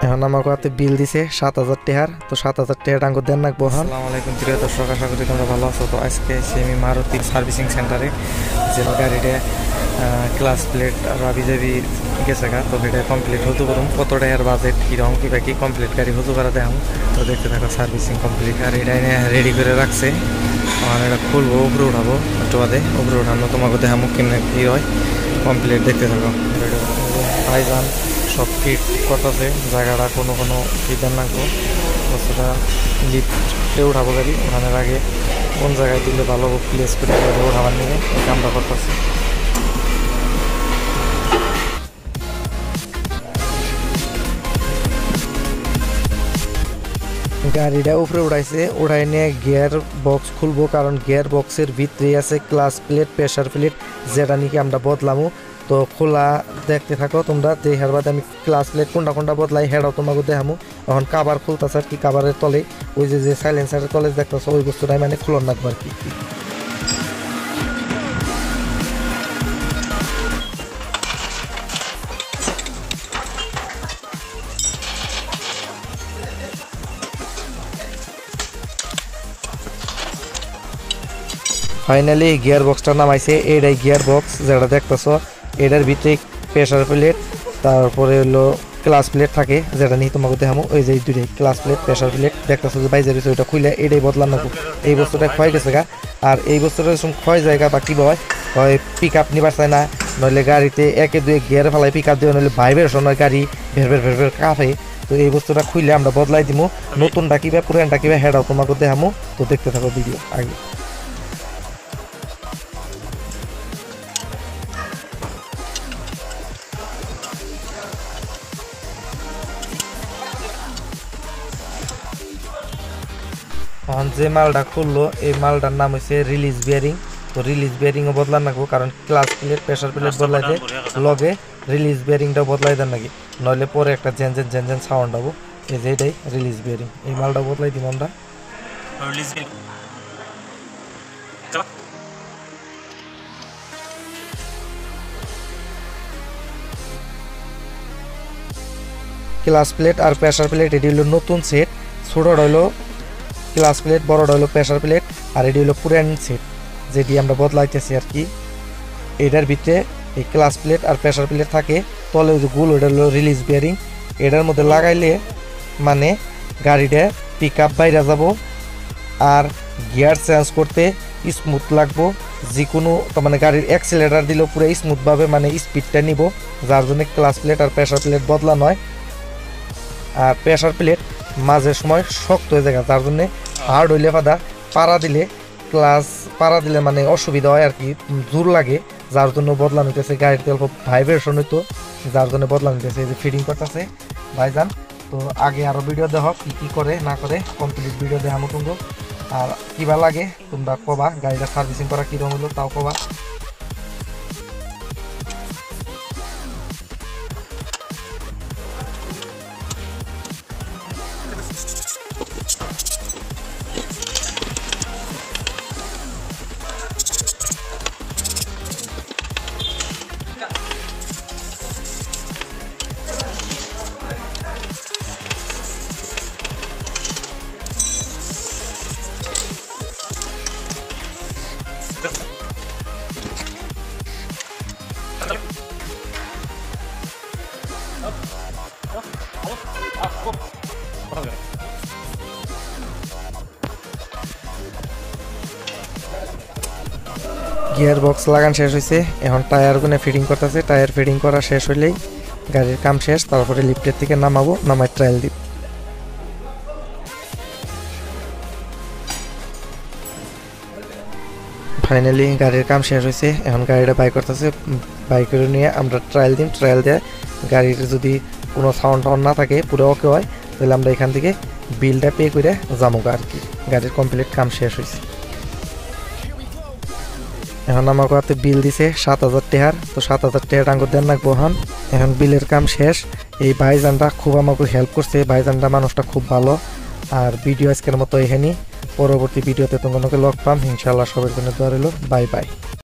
এখন আমাকে হাতে বিল দিছে ৭,০০০ টাকার। তো ৭,০০০ টাকা টাঙ্গো দেন রাখবো। আসসালামু আলাইকুম প্রিয় দর্শক, আশা করি তোমরা ভালো আছো। তো আজকে আমি মারুতি সার্ভিসিং সেন্টারে যে গাড়িটা ক্লাস প্লেট আর আবিজাবি গেছে গা, তো এটা কমপ্লিট হতে পারুম। কত টাকার বাজেট কীরকম কী বাকি কমপ্লিট গাড়ি হতে পারা দেখাম। তো দেখতে থাকো সার্ভিসিং কমপ্লিট। আর এটা রেডি করে রাখছে, আমার এটা খুলবো, উপরে উঠাবো, একটু বাদে উপরে উঠানো তোমাকে দেখামো কেমন কী হয় কমপ্লিট। দেখতে থাকো। ভাইজান সব ফিট করতেছে জায়গাটা, কোনো ফিটার লাগবো। বস্তুটা লিফটে উঠাবো গাড়ি, ওখানের আগে কোন জায়গায় দিলে ভালো প্লেস করে উঠাবার নিয়ে এই কামটা করতেছে। গাড়িটা উপরে উঠাইছে, উঠাই নিয়ে গিয়ার বক্স খুলবো, কারণ গিয়ার বক্সের ভিতরে আছে ক্লাস প্লেট, প্রেশার প্লেট, যেটা নাকি আমরা বদলামো। তো খোলা দেখতে থাকো তোমরা। দেখার বাদে আমি ক্লাস প্লেট কোনটা বদলাই হেডাও তোমাকে দেখামো। এখন কাবার খুলতেছে আর কি, কাবারের তলে ওই যে সাইলেন্সারের তলে দেখতেছো ওই বস্তুটাই মানে খুলন রাখবো আর কি। ফাইনালি গিয়ার বক্সটা নামাইছে। এটাই গিয়ার বক্স যেটা দেখতেছো। এটার ভিতরে প্রেশার প্লেট, তারপরে হলো ক্লাস প্লেট থাকে, যেটা নিয়ে তোমাকে দেখামো। ওই যে দুইটাই ক্লাস প্লেট, প্রেশার প্লেট দেখতেছো যে বাইরে রয়েছে, ওইটা খুলে এটাই বদলান রাখবো। এই বস্তুটা ক্ষয় গেছে গা। আর এই বস্তুটা ক্ষয় জায়গা বা কী হয় পিক আপ নিবার চায় না, নইলে গাড়িতে একে দুয়ে গিয়ার ফেলায় পিক আপ দিয়ে, নইলে ভাইব্রেশন হয়, গাড়ি ভের কাঁপে। তো এই বস্তুটা খুলে আমরা বদলাই দিব। নতুনটা কিবা পুরানটা কিবা হেডাও তোমাকে দেখামো। তো দেখতে থাকো ভিডিও আগে। এখন যে মালটা খুললো এই মালটার নাম হচ্ছে রিলিজ বিয়ারিং। তো রিলিজ বিয়ারিংও বদলান রাখবো, কারণ ক্লাস প্লেট, প্রেশার প্লেট বদলাইতে লগে রিলিজ বিয়ারিংটাও বদলাই দেন নাকি, নইলে পরে একটা জেন সাউন্ড হবো। এই যে এটাই রিলিজ বিয়ারিং, এই মালটা বদলাই দিব আমরা। ক্লাস প্লেট আর প্রেশার প্লেট এটি হলো নতুন সেট, ছোটটা হলো ক্লাস প্লেট, বড়টা হলো প্রেশার প্লেট, আর এটি হলো পুরান সেট যেটি আমরা বদলাইতেছি আর কি। এটার ভিতরে এই ক্লাস প্লেট আর প্রেশার প্লেট থাকে, তলে যে গুল ওটা হলো রিলিজ বিয়ারিং। এটার মধ্যে লাগাইলে মানে গাড়িটা পিক আপ বাইরে যাবো, আর গিয়ার চেঞ্জ করতে স্মুথ লাগবো। যে কোনো মানে গাড়ির অ্যাক্সিলারেটর দিলেও পুরো স্মুথভাবে মানে স্পিডটা নিব, যার জন্য ক্লাস প্লেট আর প্রেশার প্লেট বদলানো হয়। আর প্রেশার প্লেট মাঝে সময় শক্ত হয়ে যায়, যার জন্যে হার্ড হইলে ফাদা পাড়া দিলে মানে অসুবিধা হয় আর কি, জোর লাগে, যার জন্য বদলানো হইতেছে। গাড়িতে অল্প ভাইব্রেশন হইতো, যার জন্য বদলানো হইতেছে। এই যে ফিটিং করতেছে ভাইজান। তো আগে আরও ভিডিও দেখো কি করে না করে, কমপ্লিট ভিডিও দেখানো তোমরা। আর কিবা লাগে তোমরা কবা, গাড়িটা সার্ভিসিং করা কীরকম হলো তাও কবা। গিয়ার বক্স লাগান শেষ হয়েছে, এখন টায়ার গুনে ফিটিং করতেছে। টায়ার ফিটিং করা শেষ হইলেই গাড়ির কাম শেষ। তারপরে লিফটের থেকে নামাবো, নামায় ট্রায়াল দিব। ফাইনালি গাড়ির কাম শেষ হয়েছে, এখন গাড়িটা বাই করতেছে। বাই করে নিয়ে আমরা ট্রায়াল দিই। ট্রায়াল দিয়ে গাড়ির যদি কোনো সাউন্ড না থাকে, পুরো ওকে হয়, তাহলে আমরা এখান থেকে বিলটা পে করে যাবো আর কি। গাড়ির কমপ্লিট কাম শেষ হয়েছে। এখন আমাকে হাতে বিল দিছে ৭,০০০ টাকার। তো ৭,০০০ টাকা টাঙ্গো দেন রাখবো। এখন বিলের কাম শেষ। এই ভাইজানটা খুব আমাকে হেল্প করছে, ভাইজানটা মানুষটা খুব ভালো। আর ভিডিও আজকের মতো এখানেই, পরবর্তী ভিডিওতে তোমাকে লগ পাম ইনশাআল্লাহ। সবার জন্য দোয়া রইল। Bye bye.